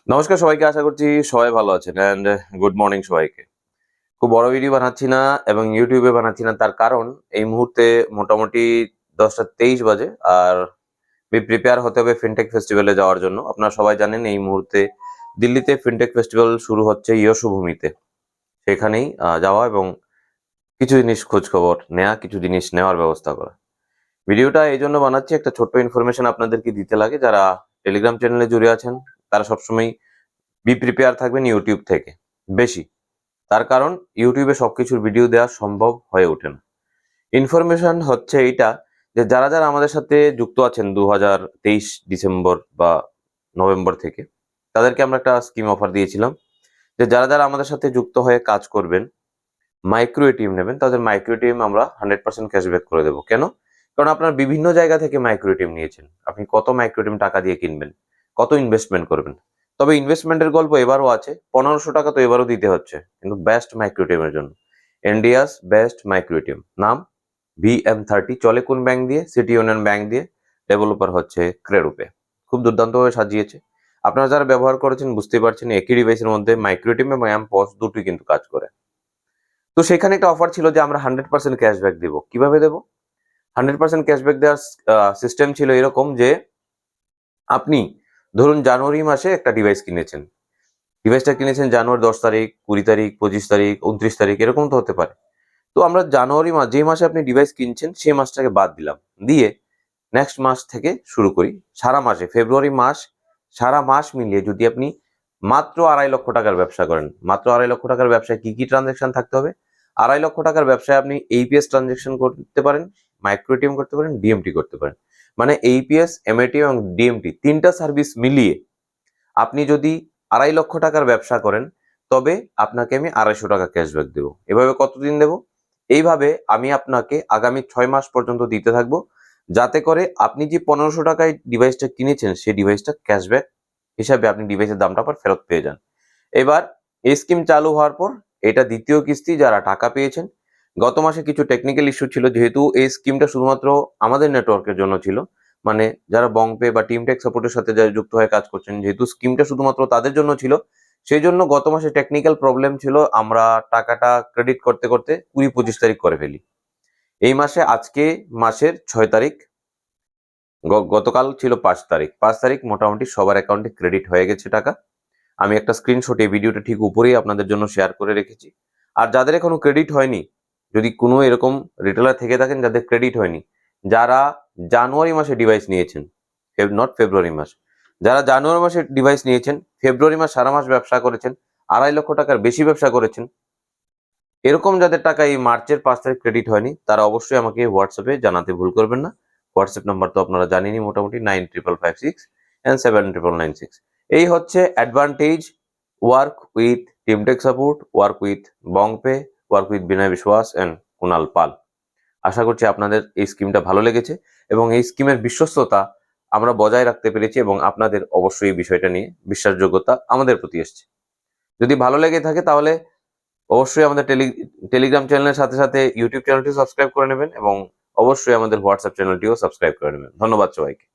নমস্কার সবাইকে, আশা করছি সবাই ভালো আছেন অ্যান্ড গুড মর্নিং সবাইকে। খুব বড় ভিডিও বানাচ্ছি না এবং ইউটিউবে বানাচ্ছি না, তার কারণ এই মুহূর্তে মোটামুটি 10টা 23 বাজে আর প্রিপেয়ার হতে হবে ফিনটেক ফেস্টিভ্যালে যাওয়ার জন্য। আপনারা সবাই জানেন এই মুহূর্তে দিল্লিতে ফিনটেক ফেস্টিভ্যাল শুরু হচ্ছে ইয়শুভূমিতে। সেখানেই যাওয়া এবং কিছু জিনিস খোঁজ খবর নেওয়া, কিছু জিনিস নেওয়ার ব্যবস্থা করা। ভিডিওটা এই জন্য বানাচ্ছি, একটা ছোট্ট ইনফরমেশন আপনাদেরকে দিতে লাগে। যারা টেলিগ্রাম চ্যানেলে জুড়ে আছেন তারা সবসময় প্রিপেয়ার থাকবেন ইউটিউব থেকে বেশি, তার কারণ ইউটিউবে সবকিছুর ভিডিও দেওয়া সম্ভব হয়ে ওঠে না। ইনফরমেশন হচ্ছে এইটা যে যারা যারা আমাদের সাথে যুক্ত আছেন 2023 ডিসেম্বর বা নভেম্বর থেকে, তাদেরকে আমরা একটা স্কিম অফার দিয়েছিলাম যে যারা যারা আমাদের সাথে যুক্ত হয়ে কাজ করবেন, মাইক্রো এটিএম নেবেন, তাদের মাইক্রো এটিএম আমরা 100% ক্যাশব্যাক করে দেবো। কেন? কারণ আপনার বিভিন্ন জায়গা থেকে মাইক্রো এটিএম নিয়েছেন, আপনি কত মাইক্রো এটিএম টাকা দিয়ে কিনবেন, কত ইনভেস্টমেন্ট করবেন। তবে ইনভেস্টমেন্টের গল্প এবারও আছে, 1500 টাকা তো এবারও দিতে হচ্ছে, কিন্তু বেস্ট মাইক্রো এটিএম এর জন্য। ইন্ডিয়াস বেস্ট মাইক্রো এটিএম, নাম VM30, চলে কোন ব্যাংক দিয়ে? সিটি ইউনিয়ন ব্যাংক দিয়ে। ডেভেলপার হচ্ছে ক্রেডোপে। খুব দুর্দান্তভাবে সাজিয়েছে। আপনারা যারা ব্যবহার করেছেন বুঝতে পারছেন একই ডিভাইসের মধ্যে মাইক্রো এটিএম এবং এমপস দুটোই কিন্তু কাজ করে। তো সেখানে একটা অফার ছিল যে আমরা 100% ক্যাশব্যাক দিব। কিভাবে দেব? 100% ক্যাশব্যাক দেওয়ার সিস্টেম ছিল এরকম যে আপনি ধরুন জানুয়ারি মাসে একটা ডিভাইস কিনেছেন, ডিভাইসটা কিনেছেন জানুয়ারি 10 তারিখ, 20 তারিখ, 25 তারিখ, 29 তারিখ, এরকম তো হতে পারে। তো আমরা জানুয়ারি মাস, যে মাসে আপনি ডিভাইস কিনছেন সেই মাসটাকে বাদ দিলাম, দিয়ে নেক্সট মাস থেকে শুরু করি। সারা মাসে ফেব্রুয়ারি মাস, সারা মাস মিলিয়ে যদি আপনি মাত্র 2.5 লক্ষ টাকার ব্যবসা করেন, মাত্র 2.5 লক্ষ টাকার ব্যবসায় কি কি ট্রানজাকশন থাকতে হবে? 2.5 লক্ষ টাকার ব্যবসায় আপনি এইপিএস ট্রানজাকশন করতে পারেন, মাইক্রো এটিএম করতে পারেন, ডিএমটি করতে পারেন। মানে এইপিএস, এমএটি এবং ডিএমটি তিনটা সার্ভিস মিলিয়ে আপনি যদি 2.5 লক্ষ টাকার ব্যবসা করেন, তবে আপনাকে আমি 250 টাকা ক্যাশব্যাক দেবো। এভাবে কতদিন দেবো? এইভাবে আমি আপনাকে আগামী 6 মাস পর্যন্ত দিতে থাকবো, যাতে করে আপনি যে 1500 টাকায় ডিভাইসটা কিনেছেন সেই ডিভাইসটা ক্যাশব্যাক হিসাবে আপনি ডিভাইসের দামটা আবার ফেরত পেয়ে যান। এবার এই স্কিম চালু হওয়ার পর এটা দ্বিতীয় কিস্তি, যারা টাকা পেয়েছেন। গত মাসে কিছু টেকনিক্যাল ইস্যু ছিল, যেহেতু এই স্কিমটা শুধুমাত্র আমাদের নেটওয়ার্কের জন্য ছিল, মানে যারা বংপে বা টিমটেক সাপোর্টের সাথে যারা যুক্ত হয়ে কাজ করছেন, যেহেতু স্কিমটা শুধুমাত্র তাদের জন্য ছিল, সেই জন্য গত মাসে টেকনিক্যাল প্রবলেম ছিল, আমরা টাকাটা ক্রেডিট করতে করতে 20-25 তারিখ করে ফেলি। এই মাসে আজকে মাসের 6 তারিখ, গতকাল ছিল 5 তারিখ, 5 তারিখ মোটামুটি সবার অ্যাকাউন্টে ক্রেডিট হয়ে গেছে টাকা। আমি একটা স্ক্রিনশট এই ভিডিওটা ঠিক উপরেই আপনাদের জন্য শেয়ার করে রেখেছি। আর যাদের এখনো ক্রেডিট হয়নি, যদি কোনো এরকম রিটেলার থেকে থাকেন যাদের ক্রেডিট হয়নি, যারা জানুয়ারি মাসে ডিভাইস নিয়েছেন, নট ফেব্রুয়ারি মাস, যারা জানুয়ারি মাসে ডিভাইস নিয়েছেন, ফেব্রুয়ারি মাস সারা মাস ব্যবসা করেছেন, 2.5 লক্ষ টাকার বেশি ব্যবসা করেছেন, এরকম যাদের টাকা এই মার্চের 5 তারিখ ক্রেডিট হয়নি, তারা অবশ্যই আমাকে হোয়াটসঅ্যাপে জানাতে ভুল করবেন না। হোয়াটসঅ্যাপ নাম্বার তো আপনারা জানেনই, মোটামুটি 9556 and 7996। এই হচ্ছে advantage work with Teamtech support, work with বংপে, work with Binoy Biswas and Kunal পাল। আশা করছি আপনাদের এই স্কিমটা ভালো লেগেছে এবং এই স্কিমের বিশ্বস্ততা আমরা বজায় রাখতে পেরেছি এবং আপনাদের অবশ্যই এই বিষয়টা নিয়ে বিশ্বাসযোগ্যতা আমাদের প্রতি এসছে। যদি ভালো লেগে থাকে তাহলে অবশ্যই আমাদের টেলিগ্রাম চ্যানেলের সাথে সাথে ইউটিউব চ্যানেলটি সাবস্ক্রাইব করে নেবেন এবং অবশ্যই আমাদের হোয়াটসঅ্যাপ চ্যানেলটিও সাবস্ক্রাইব করে নেবেন। ধন্যবাদ সবাইকে।